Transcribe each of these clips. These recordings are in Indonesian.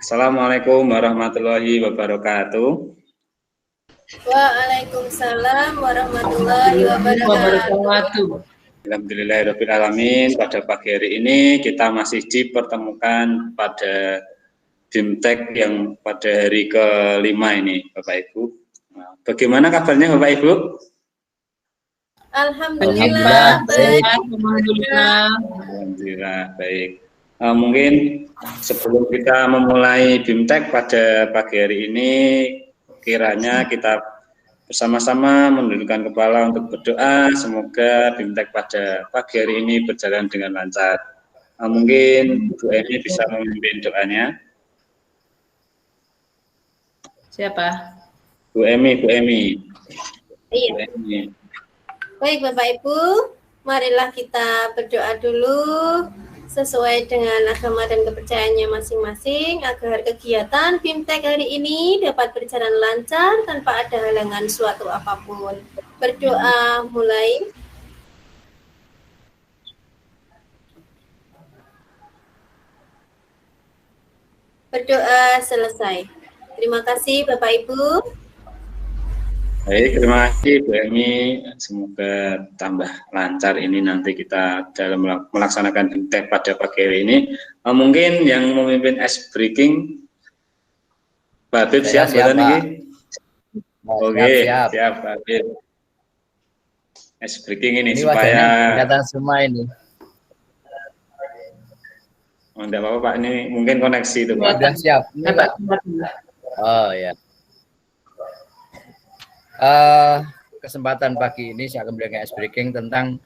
Assalamualaikum warahmatullahi wabarakatuh. Waalaikumsalam warahmatullahi wabarakatuh. Alhamdulillahirrahmanirrahim. Pada pagi hari ini kita masih dipertemukan pada BIMTEK yang pada hari ke-5 ini, Bapak Ibu. Nah, bagaimana kabarnya Bapak Ibu? Alhamdulillah baik. Alhamdulillah baik. Mungkin sebelum kita memulai BIMTEK pada pagi hari ini, kiranya kita bersama-sama menundukkan kepala untuk berdoa. Semoga BIMTEK pada pagi hari ini berjalan dengan lancar. Mungkin Bu Emi bisa memimpin doanya. Siapa? Bu Emi. Iya. Bu Emi. Baik Bapak Ibu, marilah kita berdoa dulu sesuai dengan agama dan kepercayaannya masing-masing agar kegiatan BIMTEK hari ini dapat berjalan lancar tanpa ada halangan suatu apapun. Berdoa mulai. Berdoa selesai. Terima kasih Bapak Ibu. Baik, terima kasih Bu Emi. Semoga tambah lancar ini nanti kita dalam melaksanakan BIMTEK pada pagi hari ini. Mungkin yang memimpin ice breaking, Pak Habib siap ini? Oke, siap Pak Habib. Ice breaking ini supaya kelihatan semua ini. Oh, enggak apa-apa Pak, ini mungkin koneksi itu Pak. Sudah siap. Oh ya. Kesempatan pagi ini saya akan berikan ice breaking tentang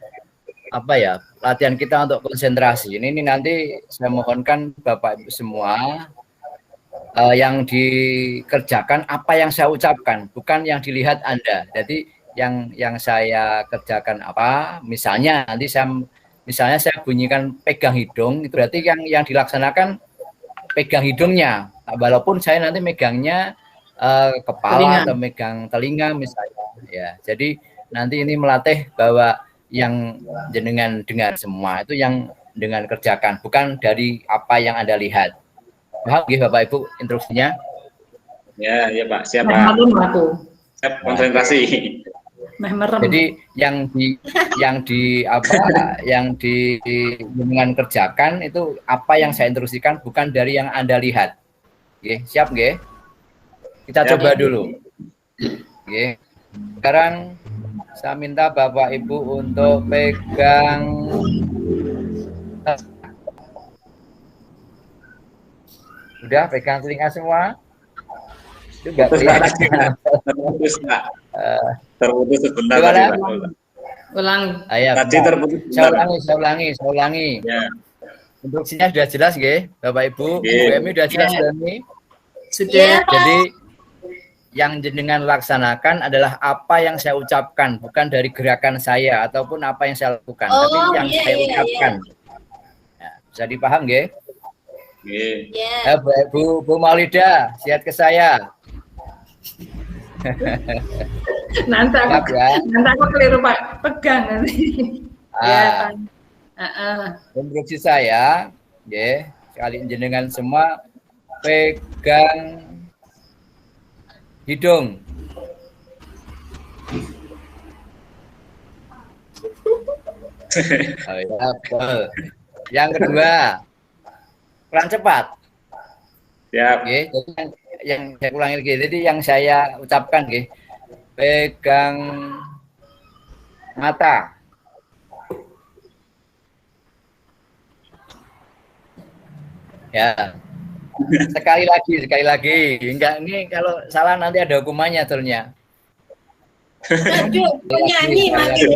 apa ya, latihan kita untuk konsentrasi. Ini nanti saya mohonkan Bapak Ibu semua yang dikerjakan apa yang saya ucapkan, bukan yang dilihat Anda. Jadi yang saya kerjakan apa, misalnya nanti saya bunyikan pegang hidung, itu berarti yang dilaksanakan pegang hidungnya, walaupun saya nanti megangnya kepala atau megang telinga misalnya ya. Jadi nanti ini melatih bahwa yang jenengan dengar semua itu yang dengan kerjakan, bukan dari apa yang Anda lihat. Paham nggih Bapak Ibu instruksinya? Ya Pak, siap Pak. Siap konsentrasi. Jadi yang jenengan kerjakan itu apa yang saya instruksikan, bukan dari yang Anda lihat. Oke, siap nggih? Kita coba dulu. Oke. Sekarang saya minta Bapak Ibu untuk pegang udah pegang telinga semua. Itu enggak kelihatan. Terputus sebentar tadi, Pak. Ulang. Tadi terputus. Saya ulangi. Ya. Instruksinya sudah jelas nggih, Bapak Ibu. Bu Emi sudah jelas ini. Sudah. Jadi yang jenengan laksanakan adalah apa yang saya ucapkan, bukan dari gerakan saya ataupun apa yang saya lakukan, tapi yang saya ucapkan. Ya, bisa dipaham nggih? Bu Maulida, sihat ke saya. Nanti aku keliru Pak, pegang nanti. Ya, instruksi saya, nggih, sekali jenengan semua pegang hidung. Yang kedua, pelan cepat. Siap. Oke, jadi yang saya ulangi lagi. Jadi yang saya ucapkan, oke, pegang mata. Ya. Sekali lagi. Enggak, ini kalau salah nanti ada hukumannya ternyata. Aduh, penyanyi lagi.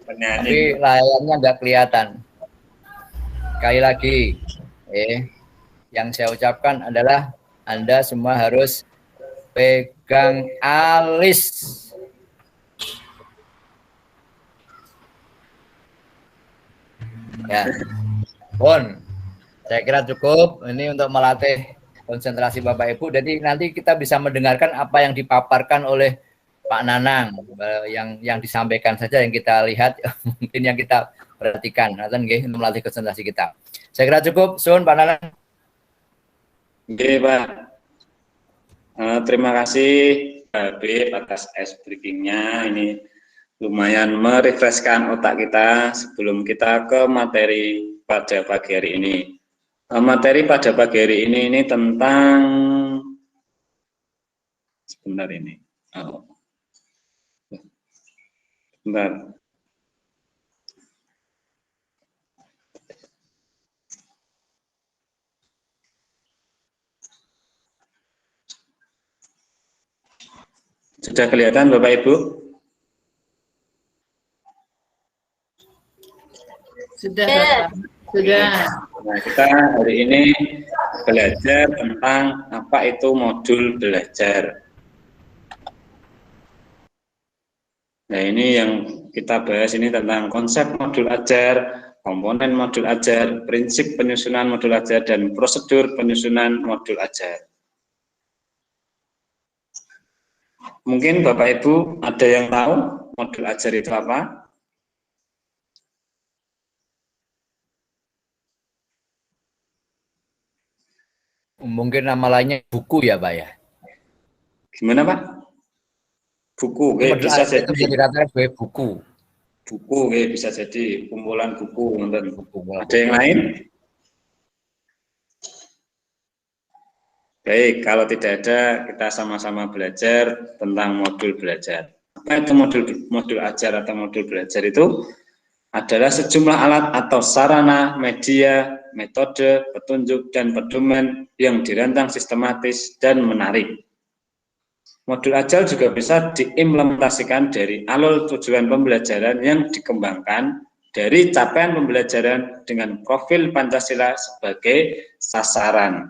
Tapi layarnya enggak kelihatan. Sekali lagi. Yang saya ucapkan adalah Anda semua harus pegang alis. Ya. Saya kira cukup ini untuk melatih konsentrasi Bapak Ibu. Jadi nanti kita bisa mendengarkan apa yang dipaparkan oleh Pak Nanang, yang disampaikan saja yang kita lihat, mungkin yang kita perhatikan nanti nggih untuk melatih konsentrasi kita. Saya kira cukup. Sun Pak Nalan. Oke, Pak. Terima kasih Pak Habib atas ice breaking-nya. Ini lumayan merefreshkan otak kita sebelum kita ke materi pada pagi hari ini. Materi pada pagi hari ini tentang sebentar ini. Sebentar. Sudah kelihatan Bapak Ibu? Sudah, Bapak. Sudah. Nah, kita hari ini belajar tentang apa itu modul belajar. Nah, ini yang kita bahas ini tentang konsep modul ajar, komponen modul ajar, prinsip penyusunan modul ajar, dan prosedur penyusunan modul ajar. Mungkin Bapak Ibu ada yang tahu modul ajar itu apa? Mungkin nama lainnya buku ya Pak ya? Gimana Pak? Buku, bisa jadi. Dikatakan sebagai buku. Buku, bisa jadi kumpulan buku. Ada yang lain? Baik, kalau tidak ada, kita sama-sama belajar tentang modul belajar. Apa itu modul ajar atau modul belajar itu? Adalah sejumlah alat atau sarana, media, metode, petunjuk, dan pedoman yang dirancang sistematis dan menarik. Modul ajar juga bisa diimplementasikan dari alur tujuan pembelajaran yang dikembangkan dari capaian pembelajaran dengan profil Pancasila sebagai sasaran.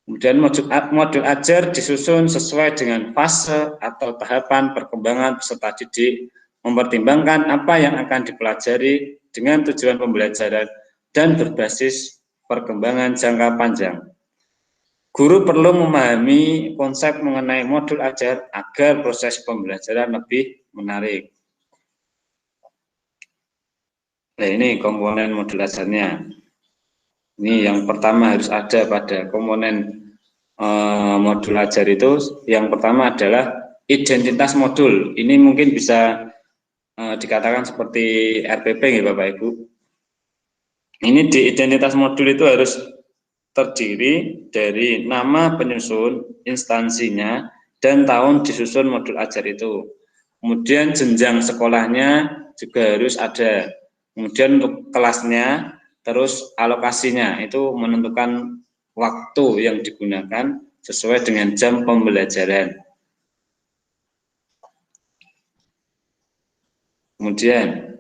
Kemudian modul ajar disusun sesuai dengan fase atau tahapan perkembangan peserta didik, mempertimbangkan apa yang akan dipelajari dengan tujuan pembelajaran dan berbasis perkembangan jangka panjang. Guru perlu memahami konsep mengenai modul ajar agar proses pembelajaran lebih menarik. Nah, ini komponen modul ajarnya. Ini yang pertama harus ada pada komponen modul ajar itu. Yang pertama adalah identitas modul. Ini mungkin bisa dikatakan seperti RPP ya Bapak Ibu. Ini di identitas modul itu harus terdiri dari nama penyusun, instansinya, dan tahun disusun modul ajar itu. Kemudian jenjang sekolahnya juga harus ada. Kemudian untuk kelasnya, terus alokasinya itu menentukan waktu yang digunakan sesuai dengan jam pembelajaran. Kemudian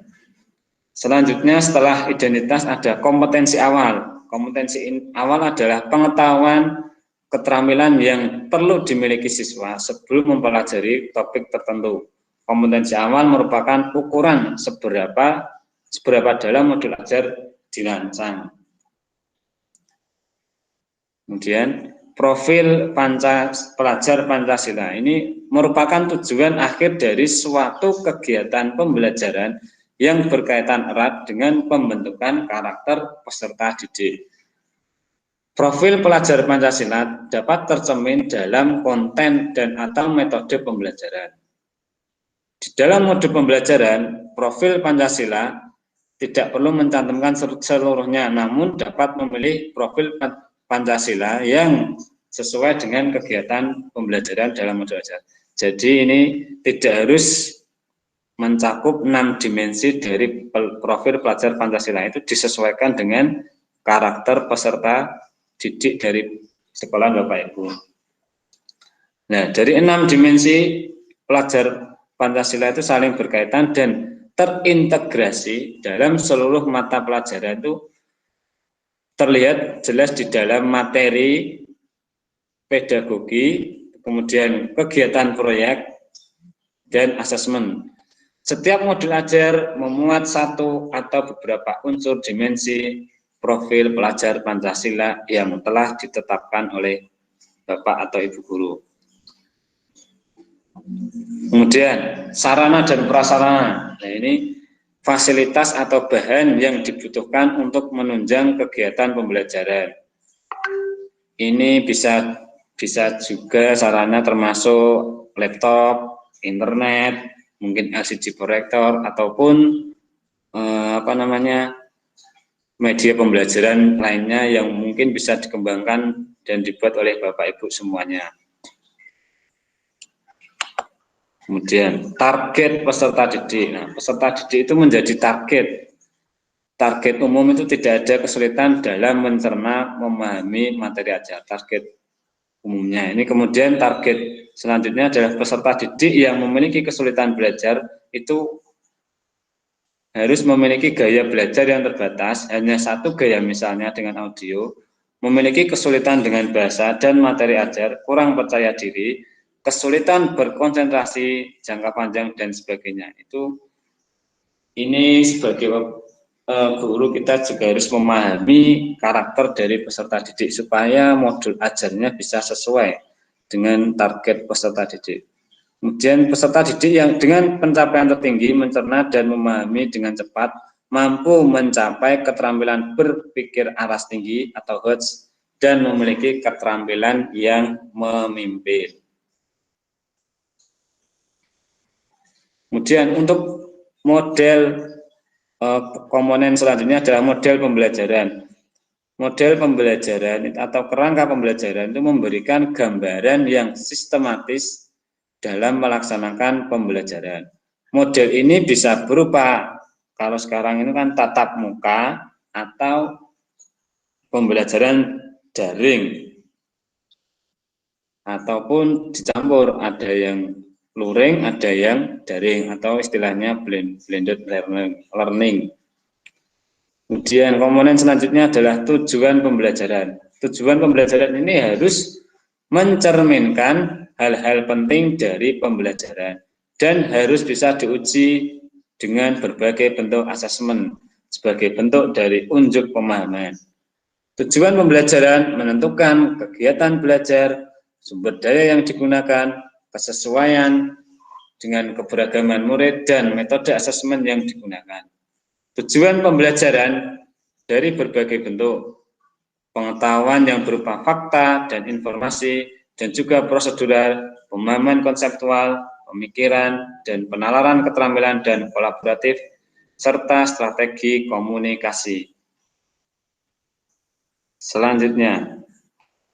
selanjutnya setelah identitas ada kompetensi awal. Kompetensi awal adalah pengetahuan keterampilan yang perlu dimiliki siswa sebelum mempelajari topik tertentu. Kompetensi awal merupakan ukuran seberapa dalam modul ajar dirancang. Kemudian profil pelajar Pancasila ini merupakan tujuan akhir dari suatu kegiatan pembelajaran yang berkaitan erat dengan pembentukan karakter peserta didik. Profil pelajar Pancasila dapat tercermin dalam konten dan atau metode pembelajaran. Di dalam modul pembelajaran, profil Pancasila tidak perlu mencantumkan seluruhnya, namun dapat memilih profil Pancasila yang sesuai dengan kegiatan pembelajaran dalam modul ajar. Jadi ini tidak harus mencakup 6 dimensi dari profil pelajar Pancasila, itu disesuaikan dengan karakter peserta didik dari sekolah Bapak Ibu. Nah, dari 6 dimensi pelajar Pancasila itu saling berkaitan dan terintegrasi dalam seluruh mata pelajaran itu terlihat jelas di dalam materi, pedagogi, kemudian kegiatan proyek, dan asesmen. Setiap modul ajar memuat satu atau beberapa unsur dimensi profil pelajar Pancasila yang telah ditetapkan oleh Bapak atau Ibu guru. Kemudian sarana dan prasarana. Nah, ini fasilitas atau bahan yang dibutuhkan untuk menunjang kegiatan pembelajaran. Ini bisa juga sarana termasuk laptop, internet, mungkin LCD proyektor ataupun media pembelajaran lainnya yang mungkin bisa dikembangkan dan dibuat oleh Bapak Ibu semuanya. Kemudian target peserta didik. Nah, peserta didik itu menjadi target umum itu tidak ada kesulitan dalam mencerna, memahami materi ajar. Target umumnya ini. Kemudian target selanjutnya adalah peserta didik yang memiliki kesulitan belajar itu harus memiliki gaya belajar yang terbatas, hanya satu gaya misalnya dengan audio, memiliki kesulitan dengan bahasa dan materi ajar, kurang percaya diri, kesulitan berkonsentrasi jangka panjang dan sebagainya. Ini sebagai guru kita juga harus memahami karakter dari peserta didik supaya modul ajarnya bisa sesuai dengan target peserta didik. Kemudian peserta didik yang dengan pencapaian tertinggi mencerna dan memahami dengan cepat, mampu mencapai keterampilan berpikir aras tinggi atau HUTS dan memiliki keterampilan yang memimpin. Kemudian untuk model komponen selanjutnya adalah model pembelajaran. Model pembelajaran atau kerangka pembelajaran itu memberikan gambaran yang sistematis dalam melaksanakan pembelajaran. Model ini bisa berupa, kalau sekarang ini kan tatap muka atau pembelajaran daring, ataupun dicampur, ada yang luring, ada yang daring, atau istilahnya blended learning. Kemudian komponen selanjutnya adalah tujuan pembelajaran. Tujuan pembelajaran ini harus mencerminkan hal-hal penting dari pembelajaran dan harus bisa diuji dengan berbagai bentuk asesmen sebagai bentuk dari unjuk pemahaman. Tujuan pembelajaran menentukan kegiatan belajar, sumber daya yang digunakan, kesesuaian dengan keberagaman murid dan metode asesmen yang digunakan. Tujuan pembelajaran dari berbagai bentuk, pengetahuan yang berupa fakta dan informasi, dan juga prosedural, pemahaman konseptual, pemikiran, dan penalaran keterampilan dan kolaboratif, serta strategi komunikasi. Selanjutnya,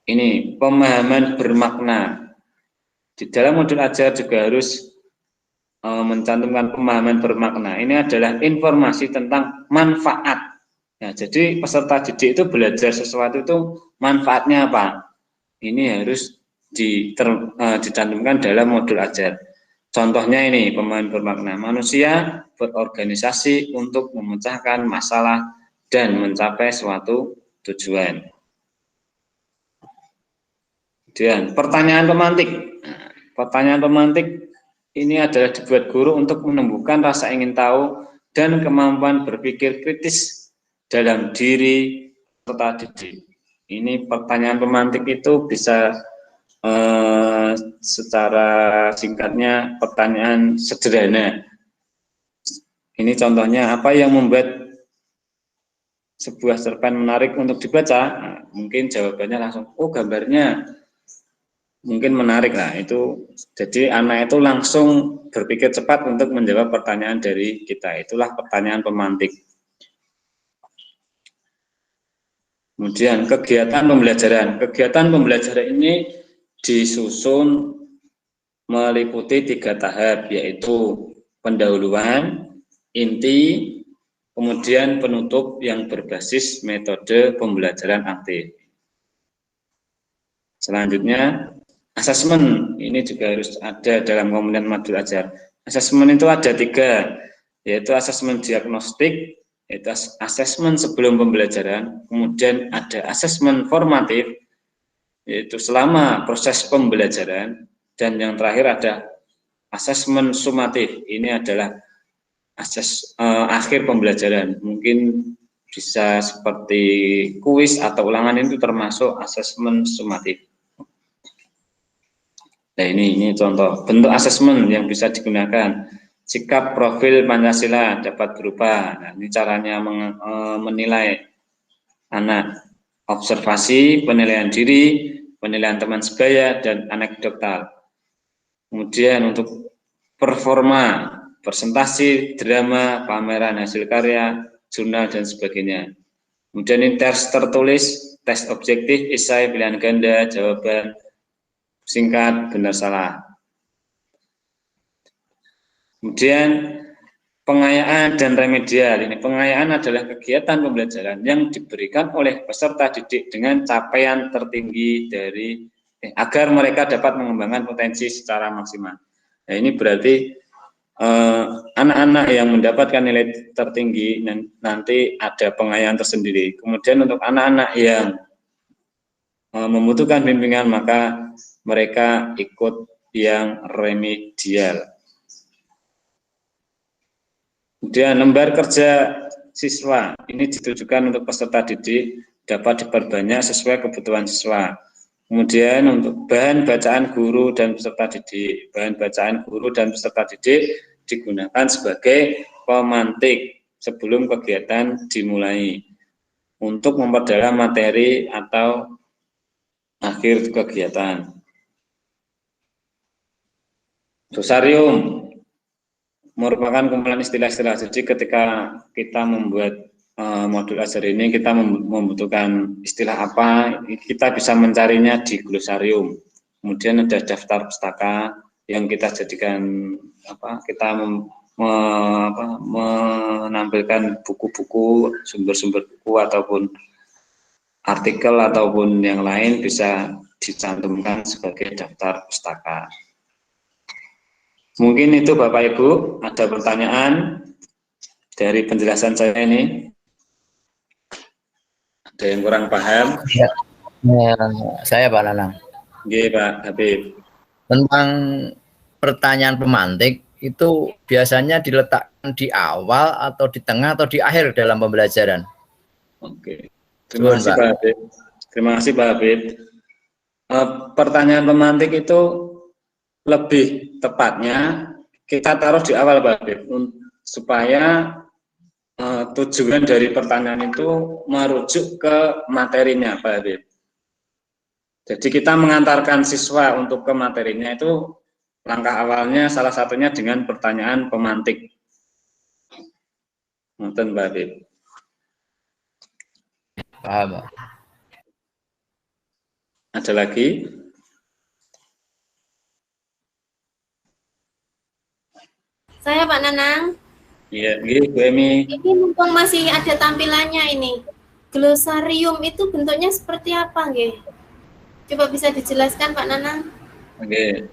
ini pemahaman bermakna. Di dalam modul ajar juga harus mencantumkan pemahaman bermakna. Ini adalah informasi tentang manfaat. Ya, jadi peserta didik itu belajar sesuatu itu manfaatnya apa? Ini harus dicantumkan dalam modul ajar. Contohnya ini pemahaman bermakna. Manusia berorganisasi untuk memecahkan masalah dan mencapai suatu tujuan. Kemudian pertanyaan pemantik. Pertanyaan pemantik ini adalah dibuat guru untuk menumbuhkan rasa ingin tahu dan kemampuan berpikir kritis dalam diri peserta didik. Ini pertanyaan pemantik itu bisa secara singkatnya pertanyaan sederhana. Ini contohnya, apa yang membuat sebuah cerpen menarik untuk dibaca? Nah, mungkin jawabannya langsung, oh gambarnya mungkin menarik lah. Itu jadi anak itu langsung berpikir cepat untuk menjawab pertanyaan dari kita. Itulah pertanyaan pemantik. Kemudian kegiatan pembelajaran. Kegiatan pembelajaran ini disusun meliputi 3 tahap, yaitu pendahuluan, inti, kemudian penutup yang berbasis metode pembelajaran aktif. Selanjutnya asesmen, ini juga harus ada dalam komponen modul ajar. Asesmen itu ada 3, yaitu asesmen diagnostik, yaitu asesmen sebelum pembelajaran, kemudian ada asesmen formatif, yaitu selama proses pembelajaran, dan yang terakhir ada asesmen sumatif. Ini adalah akhir pembelajaran. Mungkin bisa seperti kuis atau ulangan, itu termasuk asesmen sumatif. Nah, ini contoh bentuk asesmen yang bisa digunakan. sikap profil Pancasila dapat berubah. Nah, ini caranya menilai anak. Observasi, penilaian diri, penilaian teman sebaya, dan anekdotal. Kemudian untuk performa, presentasi, drama, pameran hasil karya, jurnal, dan sebagainya. Kemudian ini tes tertulis, tes objektif, esai, pilihan ganda, jawaban singkat, benar salah. Kemudian pengayaan dan remedial. Ini pengayaan adalah kegiatan pembelajaran yang diberikan oleh peserta didik dengan capaian tertinggi dari agar mereka dapat mengembangkan potensi secara maksimal. Nah, ini berarti anak-anak yang mendapatkan nilai tertinggi nanti ada pengayaan tersendiri. Kemudian untuk anak-anak yang membutuhkan bimbingan maka mereka ikut yang remedial. Kemudian lembar kerja siswa ini ditujukan untuk peserta didik dapat diperbanyak sesuai kebutuhan siswa. Kemudian untuk bahan bacaan guru dan peserta didik, bahan bacaan guru dan peserta didik digunakan sebagai pemantik sebelum kegiatan dimulai untuk memperdalam materi atau akhir kegiatan. Glosarium merupakan kumpulan istilah-istilah. Jadi ketika kita membuat modul ajar ini, kita membutuhkan istilah apa, kita bisa mencarinya di glosarium. Kemudian ada daftar pustaka yang kita jadikan kita menampilkan buku-buku, sumber-sumber buku ataupun artikel ataupun yang lain bisa dicantumkan sebagai daftar pustaka. Mungkin itu Bapak Ibu, ada pertanyaan dari penjelasan saya ini? Ada yang kurang paham? Ya, saya Pak Nanang. Oke Pak Habib. Tentang pertanyaan pemantik itu biasanya diletakkan di awal atau di tengah atau di akhir dalam pembelajaran. Oke. Terima kasih Pak Habib. Terima kasih Pak Habib. Pertanyaan pemantik itu lebih tepatnya kita taruh di awal Pak Habib supaya tujuan dari pertanyaan itu merujuk ke materinya Pak Habib. Jadi kita mengantarkan siswa untuk ke materinya itu langkah awalnya salah satunya dengan pertanyaan pemantik. Nonton Pak Habib. Paham Pak. Ada lagi? Saya Pak Nanang. Iya, Bu Emi. Ini mumpung masih ada tampilannya ini. Glosarium itu bentuknya seperti apa, nggih? Coba bisa dijelaskan Pak Nanang? Oke.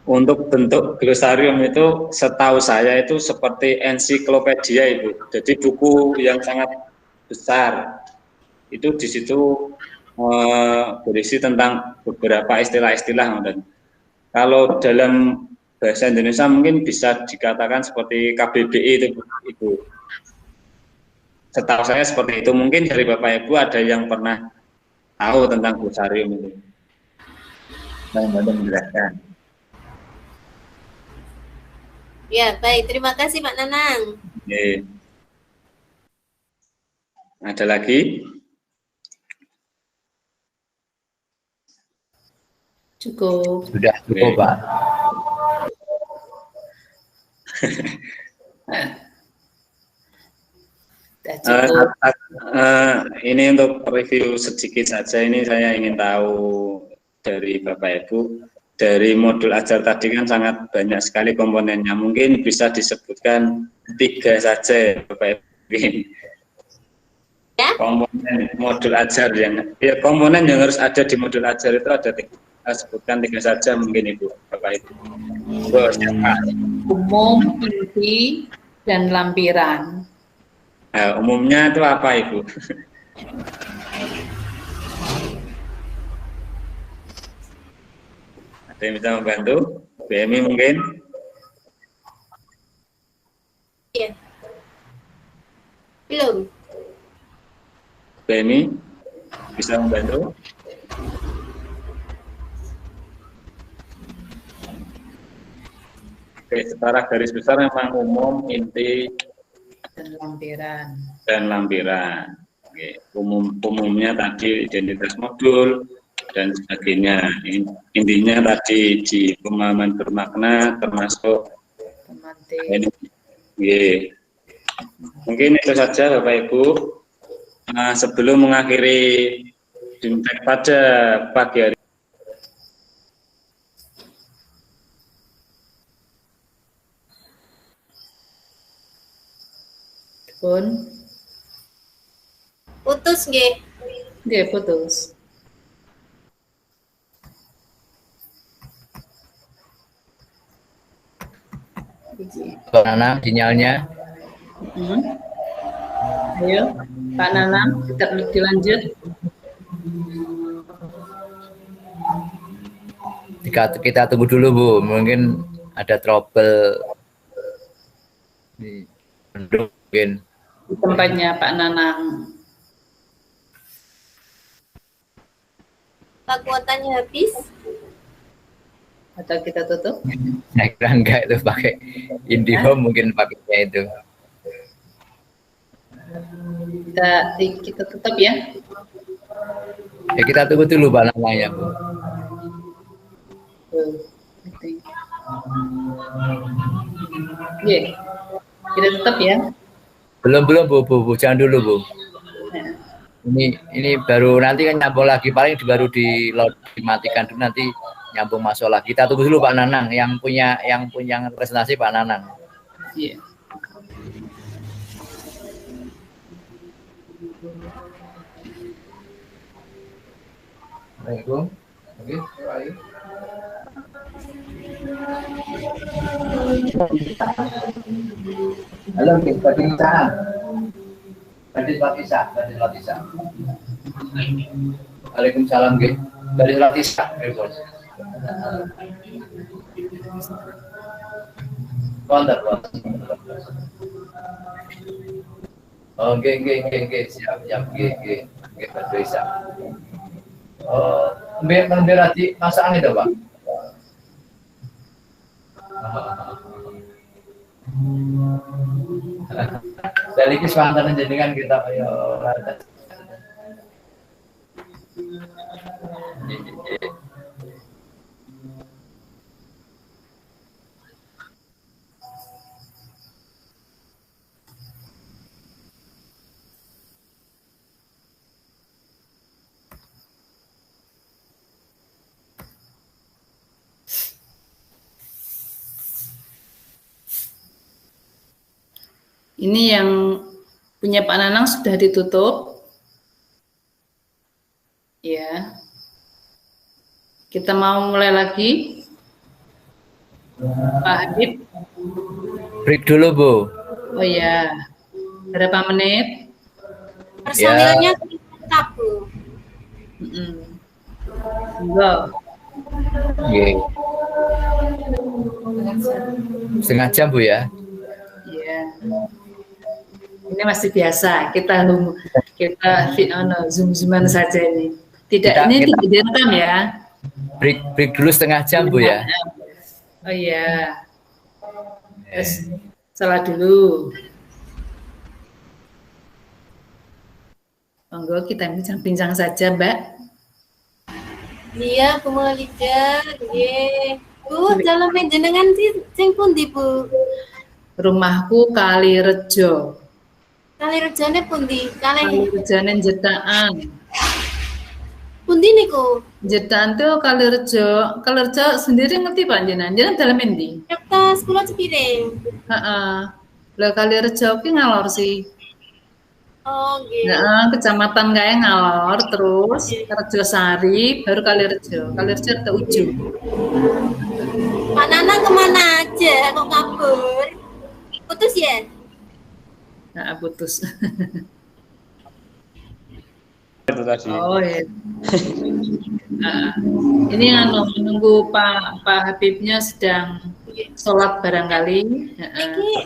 Untuk bentuk glosarium itu setahu saya itu seperti ensiklopedia Ibu. Jadi buku yang sangat besar. Itu di situ berisi tentang beberapa istilah-istilah. Kalau dalam bahasa Indonesia mungkin bisa dikatakan seperti KBBI itu Ibu. Setahu saya seperti itu. Mungkin dari Bapak Ibu ada yang pernah tahu tentang glosarium itu. Saya bantu menjelaskan. Ya, baik. Terima kasih Pak Nanang. Oke. Ada lagi? Cukup. Sudah cukup Pak. Ini untuk review sedikit saja. Ini saya ingin tahu dari Bapak Ibu, dari modul ajar tadi kan sangat banyak sekali komponennya. Mungkin bisa disebutkan 3 saja Bapak Ibu. Ya? Komponen modul ajar komponen yang harus ada di modul ajar itu ada 3. Sebutkan 3 saja mungkin Ibu, Bapak Ibu. Umum, inti, dan lampiran. Umumnya itu apa Ibu? Ada yang bisa membantu? BMI mungkin? Iya. Belum. BMI bisa membantu? Oke, secara garis besar memang umum, inti, dan lampiran. Oke, umumnya tadi identitas modul dan sebagainya. Intinya tadi di pemahaman bermakna termasuk ini. Oke. Mungkin itu saja Bapak Ibu. Sebelum mengakhiri BIMTEK pada pagi hari Pun Putus nggih. dia putus. Pak Nanang sinyalnya. Ayo, Pak Nanang, kita dilanjut. Kita tunggu dulu Bu, mungkin ada trouble di mungkin Di tempatnya Pak Nanang. Pak kuotanya habis. Atau kita tutup? saya kira enggak itu pakai IndiHome mungkin pakainya itu. Kita tutup ya. Ya kita tunggu dulu Pak namanya Bu. Iya, kita tutup ya. Belum Bu, jangan dulu Bu. Ini baru nanti kan nyambung lagi, paling baru dimatikan dulu nanti nyambung masuk lagi. Kita tunggu dulu Pak Nanang yang punya presentasi Pak Nanang. Iya. Assalamualaikum. Oke, baik. Halo, Badis Latisa. Waalaikumsalam, Nggih. Badis Latisa, Bos. Kontak, Bos. Oh, nggih, siap, nggih, Badis. Oh, mbek ati masakan itu, Pak. Dari kesempatan jenengan kita ayo Ini yang punya Pak Nanang sudah ditutup. Ya. Kita mau mulai lagi. Pak Habib. Break dulu, Bu. Oh ya. Berapa menit? Personilnya tetap, Bu. Enggak. Nggih. Setengah jam, Bu ya. Iya. Ini masih biasa. Kita zoom-zooman saja ini. Tidak direkam ya. Break dulu setengah jam, Bu ya. Oh iya. Terus salat dulu. Monggo kita bincang-bincang saja, Mbak. Iya, Bu Malika. Nggih. Bu, dalam jenengan sing pundi, Bu? Rumahku Kalirejo. Kalirejane pundi? Kalirejane Jetaan. Pundi niku? Jetaan tuh Kalirejo. Kalirejo sendiri ngerti Pak jenengan? Jenengan dalam endi? Kertas kula Cipiring. Heeh. Lah Kalirejo ki ngalor sih. Oh, nggih. Nah, kecamatan kae ngalor terus Rejosari baru Kalirejo. Kalirejo ke ujung. Pak Nana kemana aja? Kok kabur? Putus ya? Nah, putus. itu tadi. Oh ya. Nah, ini menunggu Pak Habibnya sedang sholat barangkali.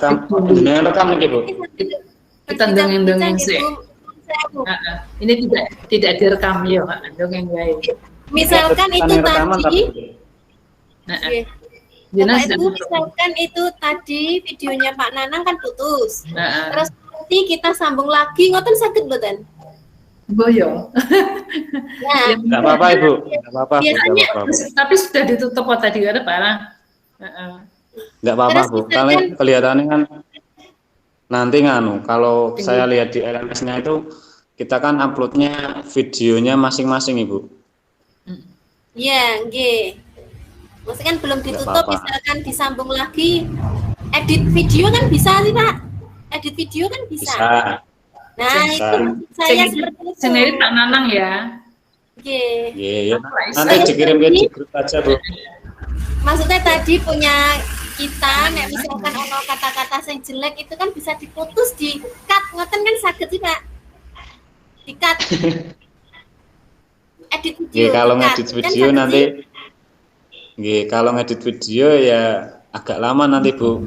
Rekam lagi, Bu. Kita dongeng-dongeng sih. Ini tidak direkam ya, dongeng baik. Misalkan itu tadi. Jenengan Bapak Ibu sudah- misalkan itu tadi videonya Pak Nanang kan putus. Heeh. Terus nanti kita sambung lagi, ngoten sakit mboten? Boyo. Nah, Ya, Enggak apa-apa Ibu, enggak apa-apa Bu, Biasanya- enggak apa-apa. tapi sudah ditutup kok tadi ada Pak. Heeh. Enggak apa-apa Terus Bu. misalkan- Kalau kelihatannya kan nanti kalau saya lihat di LMS-nya itu kita kan uploadnya videonya masing-masing Ibu. ya, nggih. Maksudnya kan belum ditutup, apa-apa. misalkan disambung lagi. Edit video kan bisa sih Pak? Edit video kan bisa. Bisa. Nah, Bisa. itu maksud saya seperti itu. Sendiri Pak Nanang ya. Nggih. Iya, nanti dikirim ke di grup aja Bu. Maksudnya tadi punya kita, nek misalkan ono kata-kata yang jelek itu kan bisa diputus, di cut, ngoten kan sakit sih Pak? Di cut. Edit video. Iya, kalau di cut. ngedit Kan video sakit nanti sih? Nggih, kalau ngedit video ya agak lama nanti Bu.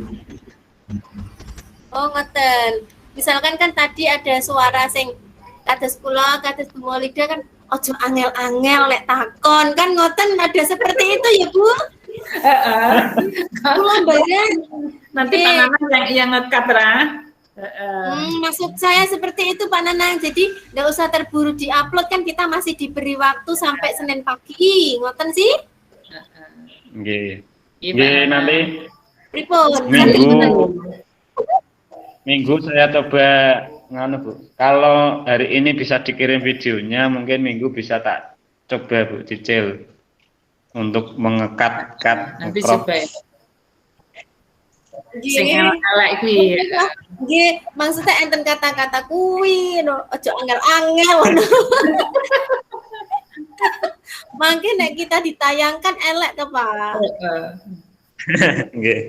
Oh, ngoten. Misalkan kan tadi ada suara sing kados kula, kados Bu Maulida kan ojo angel-angel lek takon kan ngoten ada seperti itu ya Bu. Kula bayang. Nanti Pak Nanang yang ngekat Ra. Heeh. Maksud saya seperti itu Pak Nanang. Jadi nggak usah terburu diupload kan kita masih diberi waktu sampai Senin pagi. Ngoten sih? Nggih. Iya, Nggih, Pak. nanti Pripun? Minggu saya coba nganu Bu. Kalau hari ini bisa dikirim videonya, mungkin minggu bisa tak coba Bu cicil untuk mengekat-kat Nanti crop. coba ya. Sing elek kuwi. Nggih, maksudnya enten kata-kata kuwi no, ojo angel-angel. Mungkin nek kita ditayangkan elek to, Pak. Heeh. Nggih.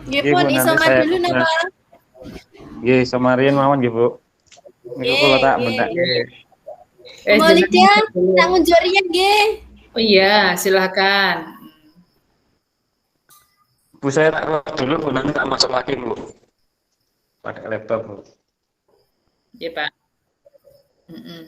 Nggih Nggih, pun Bu, iso nanti mah saya- dulu napa? Nggih, samarin mawon nggih Bu. Niku kula tak Nggih. bentak. Maulida, tak ngunjurian nggih. Oh iya, silakan. Bu saya tak keluar dulu Bu, nanti tak masuk lagi Bu. Pakai laptop Bu. Iya, Pak. Mm-mm.